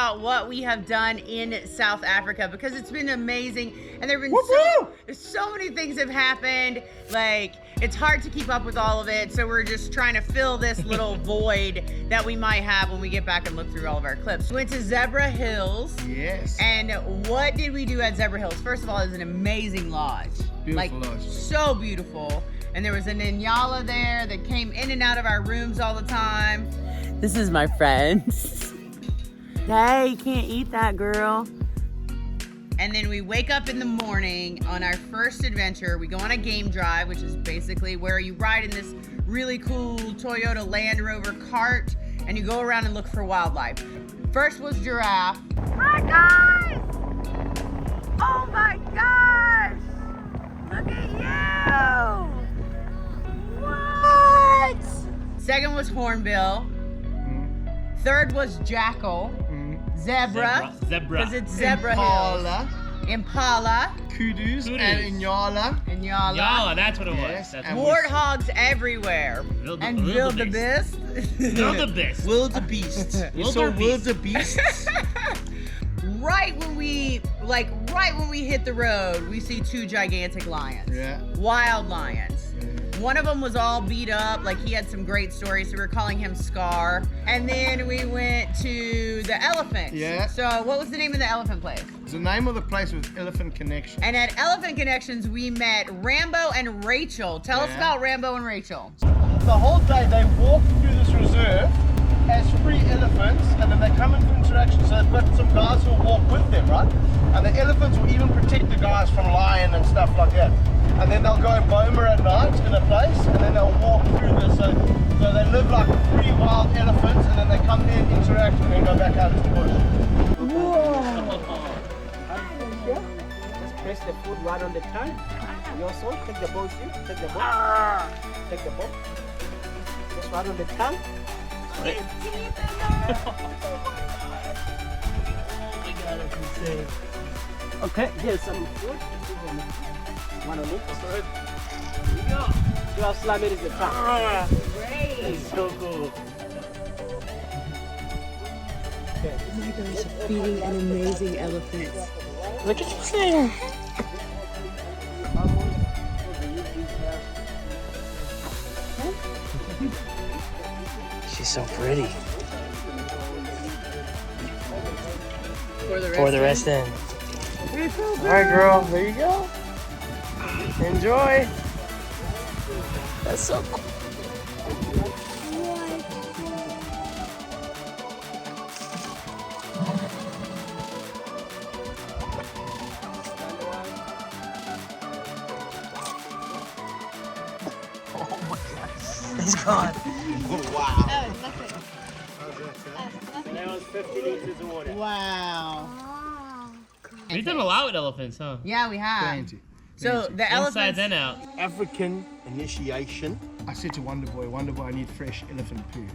about what we have done in South Africa because it's been amazing, and there've been so many things have happened. Like, it's hard to keep up with all of it, so we're just trying to fill this little void that we might have when we get back and look through all of our clips. We went to Zebra Hills. Yes. And what did we do at Zebra Hills? First of all, it was an amazing lodge. Beautiful lodge. So beautiful. And there was an Inyala there that came in and out of our rooms all the time. This is my friend. Hey, you can't eat that, girl. And then we wake up in the morning on our first adventure. We go on a game drive, which is basically where you ride in this really cool Toyota Land Rover cart and you go around and look for wildlife. First was giraffe. Hi guys! Oh my gosh! Look at you! What? Second was hornbill. Third was jackal. Zebra. Because it's Zebra Hills. Impala. Kudus and Inyala. Inyala. That's what it was. Yes, That's and Warthogs everywhere. And wildebeest. Wildebeest. Wildebeest. You saw wildebeests? Right when we hit the road, we see two gigantic lions. Yeah. Wild lions. One of them was all beat up, like he had some great stories, so we were calling him Scar. And then we went to the elephant. Yeah. So what was the name of the elephant place? The name of the place was Elephant Connection. And at Elephant Connections, we met Rambo and Rachel. Tell us about Rambo and Rachel. The whole day they walk through this reserve as free elephants, and then they come into interaction, so they've got some guys who walk with them, right? And the elephants will even protect the guys from lion and stuff like that. And then they'll go and boma at night in a place, and then they'll walk through this. So they live like free wild elephants, and then they come in, interact, and then go back out into the bush. Whoa! Just press the food right on the tongue. You also take the bowl, take the bowl. Take the bowl. Just right on the tongue. Okay, here's some food. One on it. Here you go. You have slam it in the tongue. Great. That's so cool. Okay. Oh my gosh, feeding an amazing elephant. Look at this thing. She's so pretty. For the rest in. Alright girl, there you go. Enjoy. That's so cool. Oh my gosh. He's gone. Wow. That was 50 liters of water. Wow. We've done a lot with elephants, huh? Yeah, we have. Plenty. So the elephants. Inside then out. African initiation. I said to Wonder Boy, I need fresh elephant poo.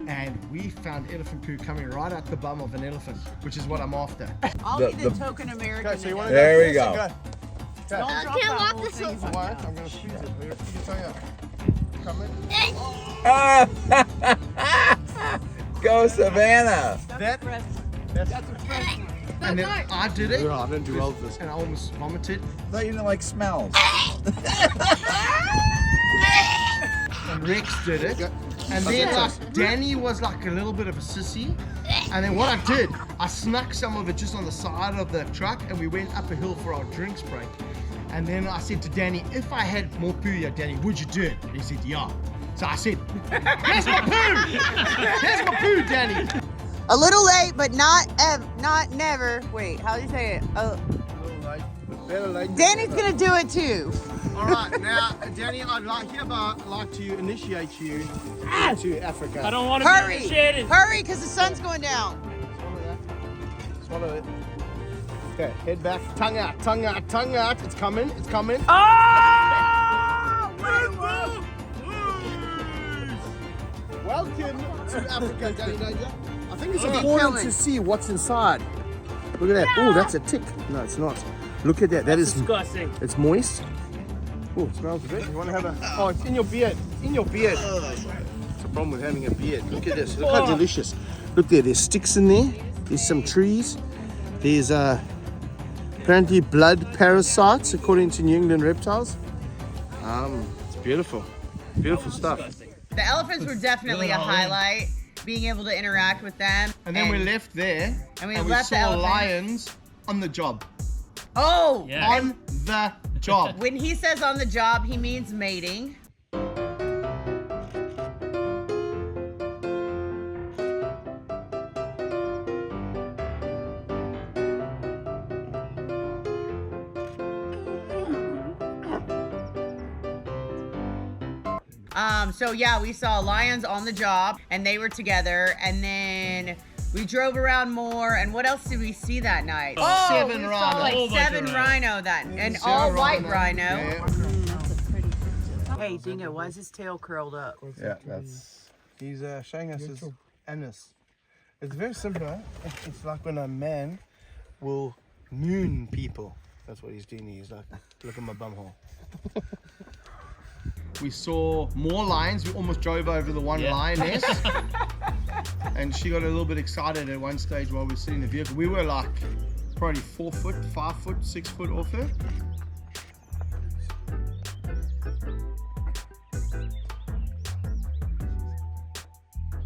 And we found elephant poo coming right out the bum of an elephant, which is what I'm after. I'll be the token American. Okay, so you want to There go we first go. and Don't drop can't that walk whole this thing. over. Why? I'm going to squeeze it. Put your tongue out. Come in. Go Savannah! That's And then I did it. I didn't do well with this. And I almost vomited. I thought you didn't like smells. And Rex did it. And then like Danny was like a little bit of a sissy. And then what I did, I snuck some of it just on the side of the truck and we went up a hill for our drinks break. And then I said to Danny, if I had more poo here, Danny, would you do it? And he said, yeah. So I said, here's my poo! Here's my poo, Danny! A little late, but not never. Wait, how do you say it? Better late. Danny's gonna do it too. All right, now, Danny, I'd like to initiate you to Africa. I don't want to be Hurry, initiated. hurry, because the sun's going down. Swallow it. Okay, head back, tongue out, tongue out, tongue out. It's coming, it's coming. Oh! Welcome to Africa, Danny Danger. I think it's Keep important going. to see what's inside. Look at that. Oh, that's a tick. No, it's not. Look at that. That is Disgusting. It's moist. Oh, it smells good. You want to have a... Oh, it's in your beard. In your beard. It's a problem with having a beard. Look at this. Look how delicious. Look there. There's sticks in there. There's some trees. There's apparently blood parasites, according to New England reptiles. It's beautiful. Beautiful stuff. The elephants were definitely a highlight, being able to interact with them. And then we left there, and we and left the saw elephants. lions on the job. Oh! Yeah. On the job. When he says on the job, he means mating. So yeah, we saw lions on the job and they were together, and then we drove around more. And what else did we see that night? Oh, 7 we rhinos. saw like Whole bunch of 7 rhinos. rhino that, and 7 all white rhino. rhino. Yeah. Hey, Dingo, why is his tail curled up? Yeah, that's. He's showing us his anus. It's very similar. It's like when a man will moon people. That's what he's doing. He's like, look at my bumhole. We saw more lions. We almost drove over the one Yeah. lioness. And she got a little bit excited at one stage while we were sitting in the vehicle. We were like probably 4 foot, 5 foot, 6 foot off her.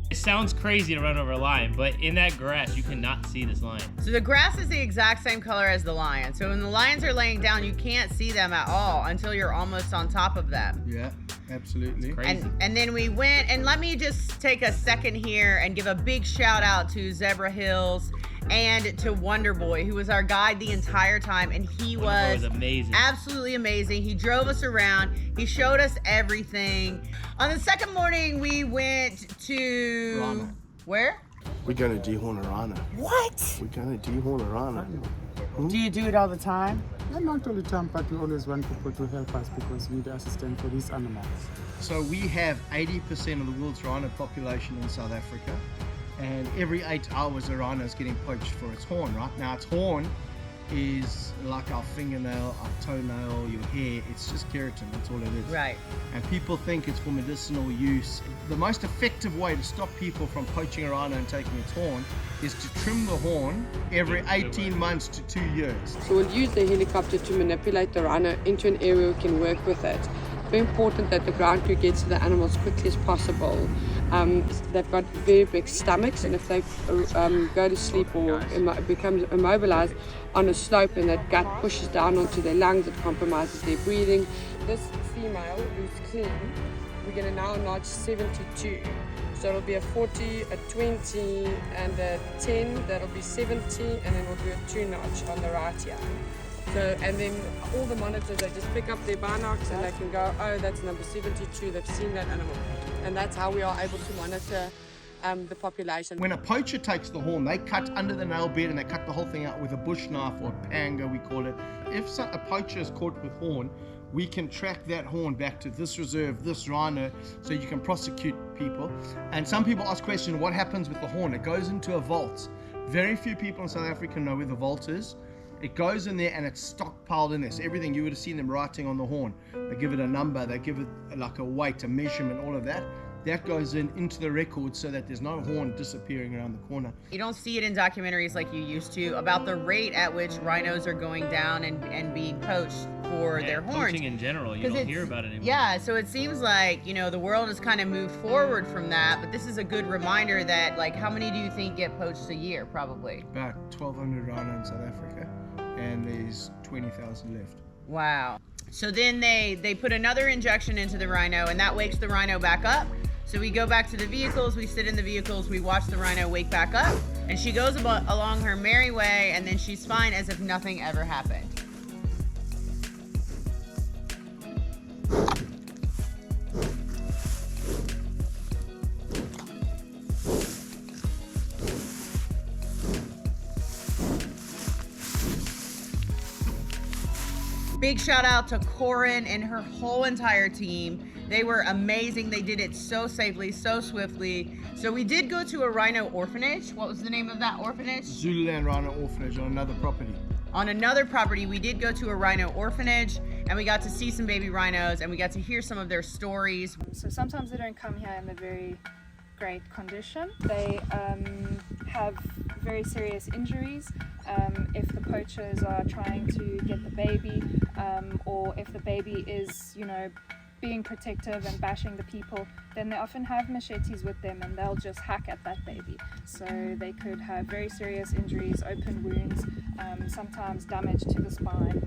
It sounds crazy to run over a lion, but in that grass, you cannot see this lion. So the grass is the exact same color as the lion. So when the lions are laying down, you can't see them at all until you're almost on top of them. Yeah, absolutely. Crazy. And then we went, and let me just take a second here and give a big shout out to Zebra Hills and to Wonder Boy, who was our guide the entire time, and he Wonder Boy was was amazing. absolutely amazing. He drove us around. He showed us everything. On the second morning, we went to Rhino. where? We're going to dehorn a rhino. What? We're going to dehorn a rhino. Do you do it all the time? Not all the time, but we always want people to help us because we need assistance for these animals. So we have 80% of the world's rhino population in South Africa. And every 8 hours a rhino is getting poached for its horn, right? Now its horn is like our fingernail, our toenail, your hair. It's just keratin, that's all it is. Right. And people think it's for medicinal use. The most effective way to stop people from poaching a rhino and taking its horn is to trim the horn every 18 months to 2 years. So we'll use the helicopter to manipulate the rhino into an area we can work with it. Very important that the ground crew gets to the animal as quickly as possible. They've got very big stomachs, and if they go to sleep or become immobilized on a slope and that gut pushes down onto their lungs, it compromises their breathing. This female who's clean, we're going to now notch 72. So it'll be a 40, a 20, and a 10, that'll be 70, and then we'll do a 2 notch on the right here. So, and then all the monitors, they just pick up their binocs and they can go, oh, that's number 72, they've seen that animal. And that's how we are able to monitor the population. When a poacher takes the horn, they cut under the nail bed and they cut the whole thing out with a bush knife, or a panga we call it. If a poacher is caught with horn, we can track that horn back to this reserve, this rhino, so you can prosecute people. And some people ask questions, what happens with the horn? It goes into a vault. Very few people in South Africa know where the vault is. It goes in there and it's stockpiled in there. So everything, you would have seen them writing on the horn. They give it a number, they give it like a weight, a measurement, all of that. That goes into the record so that there's no horn disappearing around the corner. You don't see it in documentaries like you used to about the rate at which rhinos are going down and being poached for their horns. Poaching in general, you don't hear about it anymore. Yeah, so it seems like, you know, the world has kind of moved forward from that, but this is a good reminder that, like, how many do you think get poached a year, probably? About 1,200 rhino in South Africa, and there's 20,000 left. Wow. So then they put another injection into the rhino, and that wakes the rhino back up. So we go back to the vehicles, we sit in the vehicles, we watch the rhino wake back up, and she goes along her merry way, and then she's fine as if nothing ever happened. Big shout out to Corin and her whole entire team. They were amazing. They did it so safely, so swiftly. So we did go to a Rhino Orphanage. What was the name of that orphanage? Zululand Rhino Orphanage on another property. On another property, we did go to a Rhino Orphanage, and we got to see some baby rhinos, and we got to hear some of their stories. So sometimes they don't come here in a very great condition. They have very serious injuries. If the poachers are trying to get the baby, or if the baby is, you know, being protective and bashing the people, then they often have machetes with them and they'll just hack at that baby. So they could have very serious injuries, open wounds, sometimes damage to the spine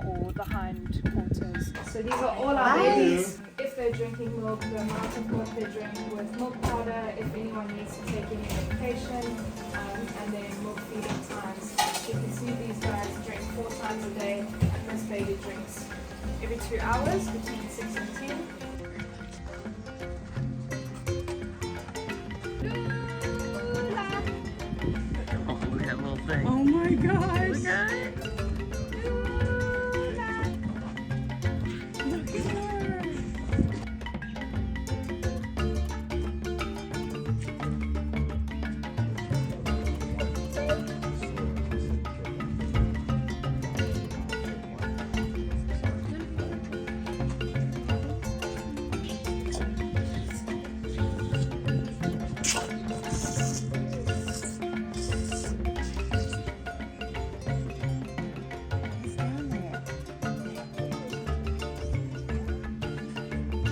or the hind quarters. So these are all our babies. If they're drinking milk, the amount of milk they drink with milk powder, if anyone needs to take any medication, and then milk feeding times. You can see these guys drink 4 times a day, and this baby drinks every 2 hours between 6 and 10. Oh, look at that little thing. Oh my gosh! Look at it. Look at her!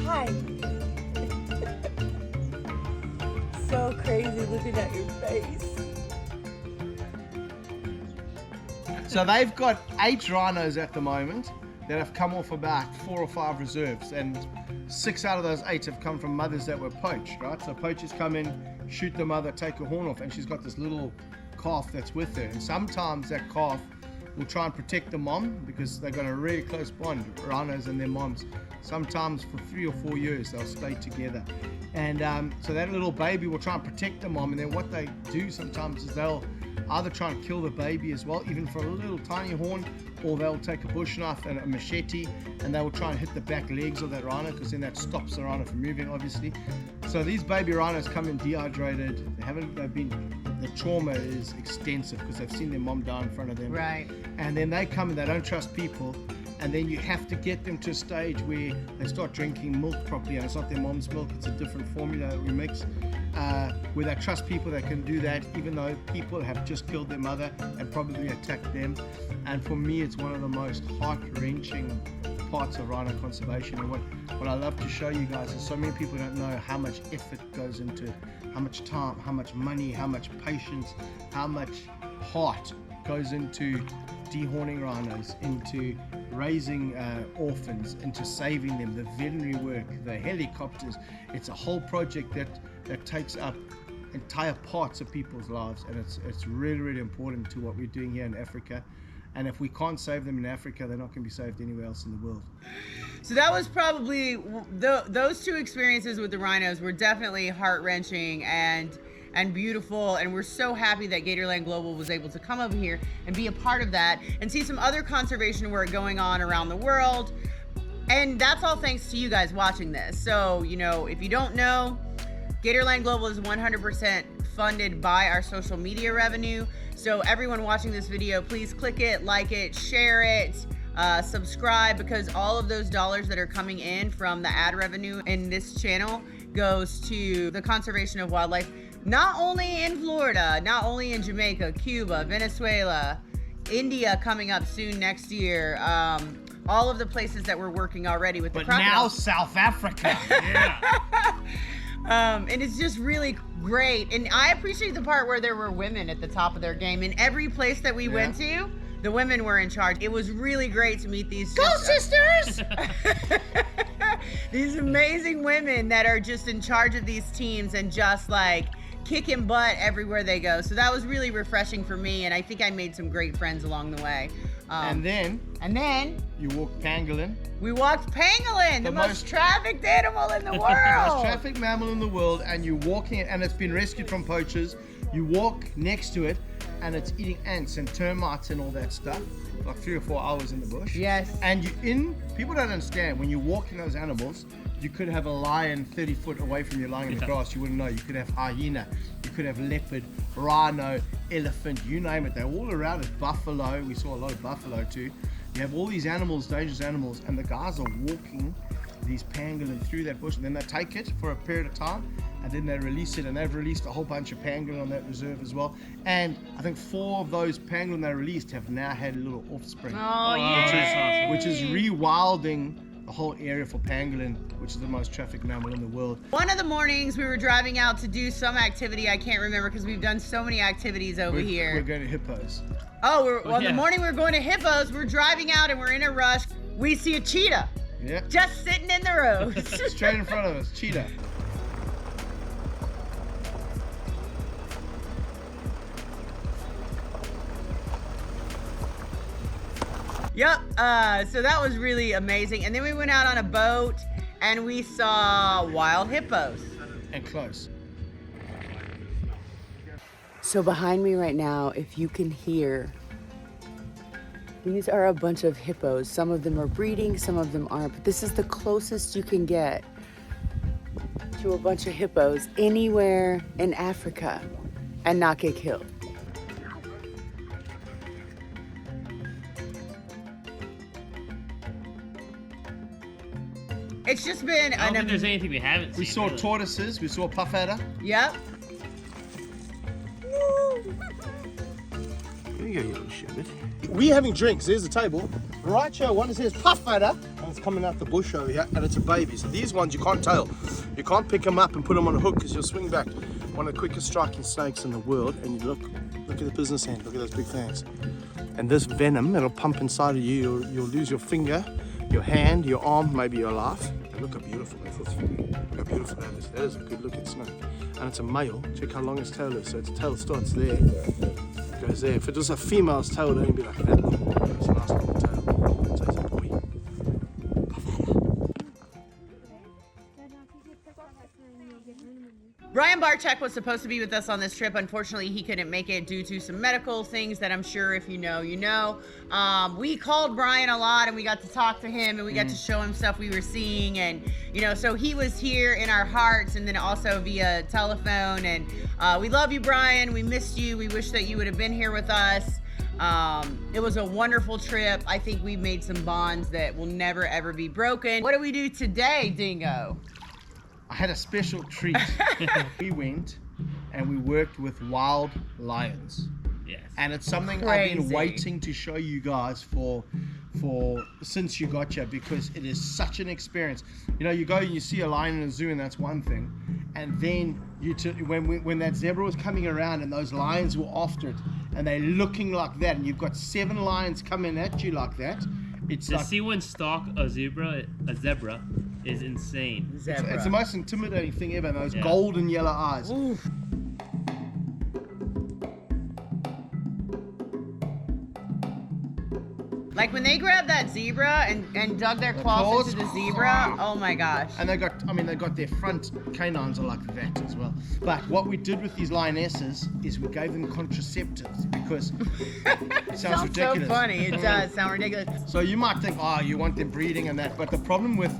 Hi. So crazy looking at your face. So they've got 8 rhinos at the moment that have come off about 4 or 5 reserves, and 6 out of those 8 have come from mothers that were poached, right? So poachers come in, shoot the mother, take her horn off, and she's got this little calf that's with her. And sometimes that calf will try and protect the mom because they've got a really close bond, rhinos and their moms. Sometimes for 3 or 4 years they'll stay together. And so that little baby will try and protect the mom, and then what they do sometimes is they'll either try and kill the baby as well, even for a little tiny horn, or they'll take a bush knife and a machete and they will try and hit the back legs of that rhino, because then that stops the rhino from moving, obviously. So these baby rhinos come in dehydrated. The trauma is extensive because they've seen their mom die in front of them. Right. And then they come and they don't trust people. And then you have to get them to a stage where they start drinking milk properly, and it's not their mom's milk, it's a different formula that we mix, where they trust people that can do that, even though people have just killed their mother and probably attacked them. And for me, it's one of the most heart-wrenching parts of rhino conservation. And what I love to show you guys is so many people don't know how much effort goes into it, how much time, how much money, how much patience, how much heart goes into dehorning rhinos, into raising orphans, into saving them, the veterinary work, the helicopters. It's a whole project that takes up entire parts of people's lives, and it's really, really important to what we're doing here in Africa. And if we can't save them in Africa, they're not going to be saved anywhere else in the world. So that was probably, those 2 experiences with the rhinos were definitely heart-wrenching and beautiful, and we're so happy that Gatorland Global was able to come over here and be a part of that and see some other conservation work going on around the world. And that's all thanks to you guys watching this. So, you know, if you don't know, Gatorland Global is 100% funded by our social media revenue. So everyone watching this video, please click it, like it, share it, subscribe, because all of those dollars that are coming in from the ad revenue in this channel goes to the conservation of wildlife, not only in Florida, not only in Jamaica, Cuba, Venezuela, India coming up soon next year, all of the places that we're working already with the crocodiles. Now South Africa. Yeah. And it's just really great. And I appreciate the part where there were women at the top of their game. In every place that we went to, the women were in charge. It was really great to meet these sisters! These amazing women that are just in charge of these teams and just like kicking butt everywhere they go. So that was really refreshing for me, and I think I made some great friends along the way. And then you walk pangolin. We walked pangolin, the most trafficked animal in the world. The most trafficked mammal in the world, and you're walking it, and it's been rescued from poachers. You walk next to it, and it's eating ants and termites and all that stuff, like 3 or 4 hours in the bush. Yes. And people don't understand, when you're walking those animals, you could have a lion 30 foot away from you lying in the grass, you wouldn't know. You could have hyena, you could have leopard, rhino, elephant, you name it. They're all around it. Buffalo, we saw a lot of buffalo too. You have all these animals, dangerous animals, and the guys are walking these pangolin through that bush, and then they take it for a period of time, and then they release it, and they've released a whole bunch of pangolin on that reserve as well. And I think 4 of those pangolin they released have now had little offspring, Oh, yeah. which is rewilding the whole area for pangolin, which is the most trafficked mammal in the world. One of the mornings we were driving out to do some activity, I can't remember because we've done so many activities over here. We're going to hippos. Oh, yeah. the morning we were going to hippos, we're driving out and we're in a rush. We see a cheetah Yeah, just sitting in the road. straight in front of us, cheetah. Yep, so that was really amazing. And then we went out on a boat and we saw wild hippos. And close. So behind me right now, if you can hear, these are a bunch of hippos. Some of them are breeding, some of them aren't, but this is the closest you can get to a bunch of hippos anywhere in Africa and not get killed. It's just been I don't think there's anything we haven't seen. We saw really. tortoises, we saw puff adder. Yep. Here you go, you little sherbet. We're having drinks. There's the table. Right here, one says puff adder, and it's coming out the bush over here, and it's a baby. So these ones you can't tail. You can't pick them up and put them on a hook because you'll swing back. One of the quickest striking snakes in the world. And you look at the business end. Look at those big fangs. And this venom, it'll pump inside of you. You'll lose your finger, your hand, your arm, maybe your life. And look how beautiful that is. Look how beautiful that is. That is a good looking snake. And it's a male. Check how long its tail is. So its tail starts there. Goes there. If it was a female's tail, it'd only be like that long. It's a nice long tail. So it's a boy. Brian Barczyk was supposed to be with us on this trip. Unfortunately, he couldn't make it due to some medical things that I'm sure if you know, you know. We called Brian a lot and we got to talk to him and we got to show him stuff we were seeing. And, you know, so he was here in our hearts and then also via telephone. And we love you, Brian. We missed you. We wish that you would have been here with us. It was a wonderful trip. I think we made some bonds that will never, ever be broken. What do we do today, Dingo? I had a special treat. We went and we worked with wild lions. Yes. And it's something I've been Crazy. waiting to show you guys for since you got here, because it is such an experience. You know, you go and you see a lion in a zoo and that's one thing, and then when that zebra was coming around and those lions were after it and they're looking like that, and you've got 7 lions coming at you like that, it's To like, see one stalk a zebra is insane. Zebra. it's the most intimidating thing ever. Those Yeah. golden yellow eyes. Oof. Like when they grabbed that zebra and dug their claws into the zebra, oh my gosh. And they got their front canines are like that as well. But what we did with these lionesses is we gave them contraceptives because it sounds ridiculous. So funny. It does sound ridiculous. So you might think, oh, you want them breeding and that, but the problem with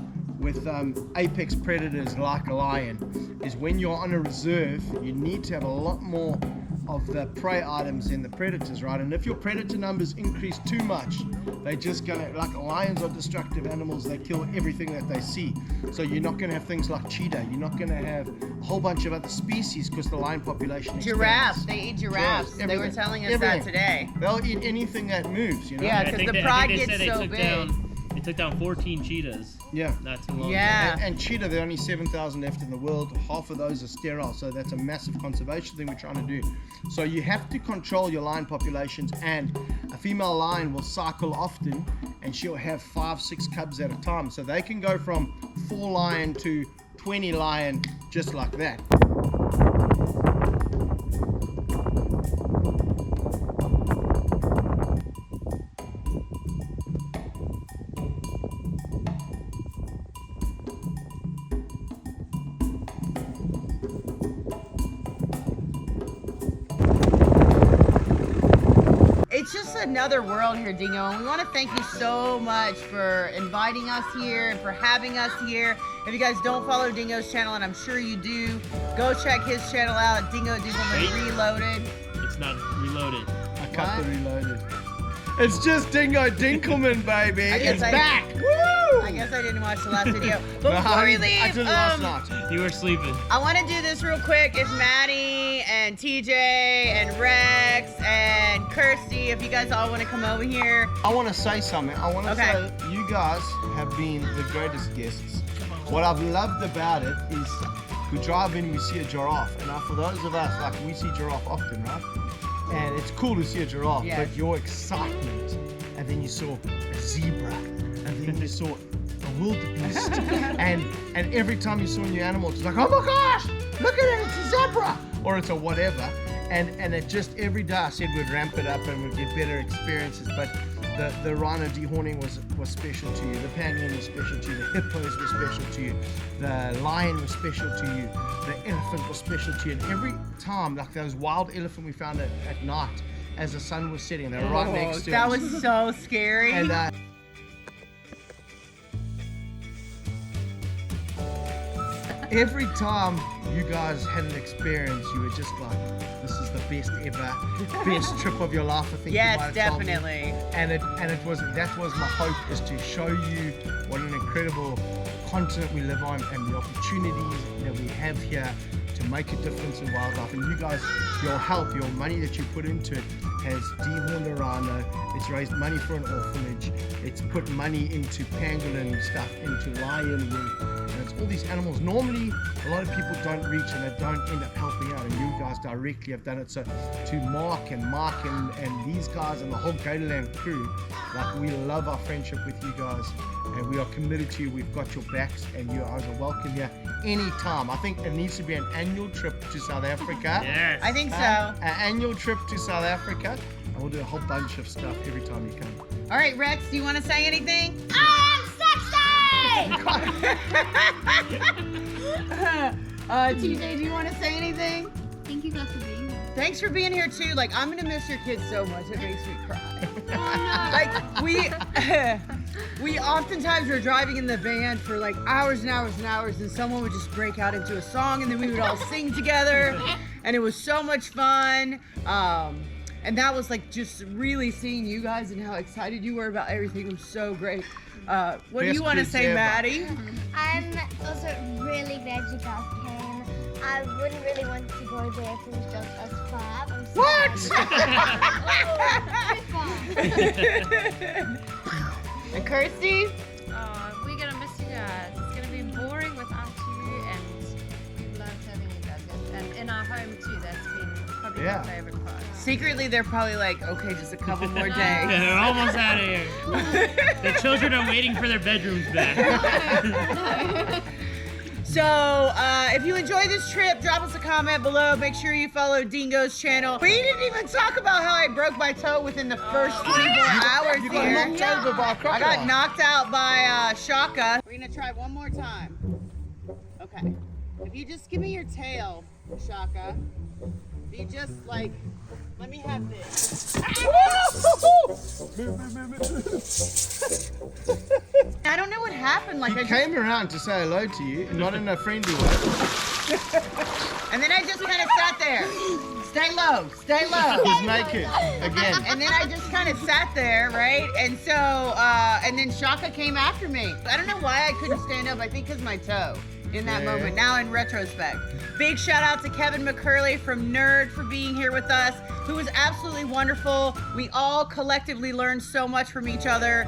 apex predators like a lion is when you're on a reserve, you need to have a lot more of the prey items in the predators, right? And if your predator numbers increase too much, they're just gonna, like lions are destructive animals, they kill everything that they see. So you're not gonna have things like cheetah, you're not gonna have a whole bunch of other species because the lion population expands. Giraffes. They eat giraffes. They were Everything. telling us Everything. that today. They'll eat anything that moves, you know? Yeah, I because think the they- I pride think they gets said they so took big. They took down 14 cheetahs Yeah. not too long ago. Yeah. And cheetah, there are only 7,000 left in the world. Half of those are sterile, so that's a massive conservation thing we're trying to do. So you have to control your lion populations, and a female lion will cycle often, and she'll have 5-6 cubs at a time. So they can go from 4 lion to 20 lion just like that. It's just another world here, Dingo, and we want to thank you so much for inviting us here and for having us here. If you guys don't follow Dingo's channel, and I'm sure you do, go check his channel out at Dingo Dingleman Wait. Reloaded. It's not reloaded. I cut the reloaded. It's just Dingo Dinkelman, baby. It's back. I guess I didn't watch the last video. But No, before we I leave, did it last night. You were sleeping. I want to do this real quick. If Maddie and TJ and Rex and Kirsty, if you guys all want to come over here. I want to say something. I want to say you guys have been the greatest guests. What I've loved about it is we drive in and we see a giraffe. And now for those of us, like we see giraffe often, right? And it's cool to see a giraffe, but your excitement, and then you saw a zebra, and then you saw a wildebeest, and every time you saw a new animal, it's like, oh my gosh, look at it, it's a zebra, or it's a whatever. And it just, every day I said we'd ramp it up and we'd get better experiences, but the rhino dehorning was special to you, the pangolin was special to you, the hippos were special to you, the lion was special to you, the elephant was special to you, and every time, like those wild elephant we found at night as the sun was setting, they were right next to That us. was so scary. And every time you guys had an experience, you were just like, this is the best ever, best trip of your life, I think. Yes, you might have told me. definitely. And it was, that was my hope, is to show you what an incredible continent we live on and the opportunities that we have here to make a difference in wildlife. And you guys, your help, your money that you put into it has dehorned a rhino, it's raised money for an orphanage, it's put money into pangolin stuff, into lion work, and it's all these animals. Normally, a lot of people don't reach and they don't end up helping out, and you guys directly have done it. So to Mark and Mike and these guys and the whole Gatorland crew, like, we love our friendship with you guys, and we are committed to you. We've got your backs, and you guys are welcome here anytime. I think it needs to be an annual trip to South Africa. Yes. I think so. An annual trip to South Africa, and we'll do a whole bunch of stuff every time you come. All right, Rex, do you want to say anything? TJ, do you want to say anything? Thank you guys for being here. Thanks for being here too. Like, I'm gonna miss your kids so much. It makes me cry. Like, we oftentimes were driving in the van for like hours and hours and hours, and someone would just break out into a song, and then we would all sing together, and it was so much fun. And that was like just really seeing you guys and how excited you were about everything. It was so great. What do you want to say, Maddie? I'm also really glad you guys came. I wouldn't really want to go there if it was just us five. I'm What? And Kirsty? We're gonna miss you guys. It's gonna be boring without you, and we've loved having you guys. And in our home too, that's been probably my favorite part. Secretly, they're probably like, okay, just a couple more days. Yeah, they're almost out of here. The children are waiting for their bedrooms back. So, if you enjoy this trip, drop us a comment below. Make sure you follow Dingo's channel. We didn't even talk about how I broke my toe within the first 3 hours You here. got knocked over by a crocodile. I got knocked out by Shaka. We're gonna try one more time. Okay. If you just give me your tail, Shaka. If you just like, let me have this. I don't know what happened. Like, He came around to say hello to you, not in a friendly way. and then I just kind of sat there. Stay low, stay low. He's naked again. And then I just kind of sat there, right? And so, and then Shaka came after me. I don't know why I couldn't stand up. I think because my toe in that moment, now in retrospect. Big shout out to Kevin McCurley from Nerd for being here with us, who was absolutely wonderful. We all collectively learned so much from each other.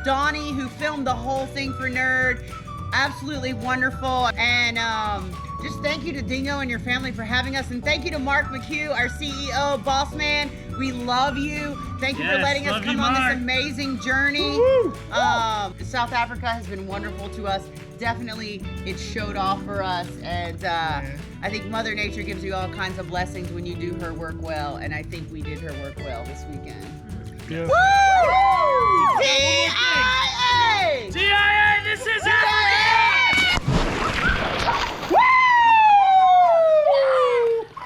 Donnie, who filmed the whole thing for Nerd, absolutely wonderful. And just thank you to Dingo and your family for having us. And thank you to Mark McHugh, our CEO, boss man. We love you. Thank you for letting us come on this amazing journey. South Africa has been wonderful to us. Definitely, it showed off for us. And I think Mother Nature gives you all kinds of blessings when you do her work well. And I think we did her work well this weekend. Yeah. Woo!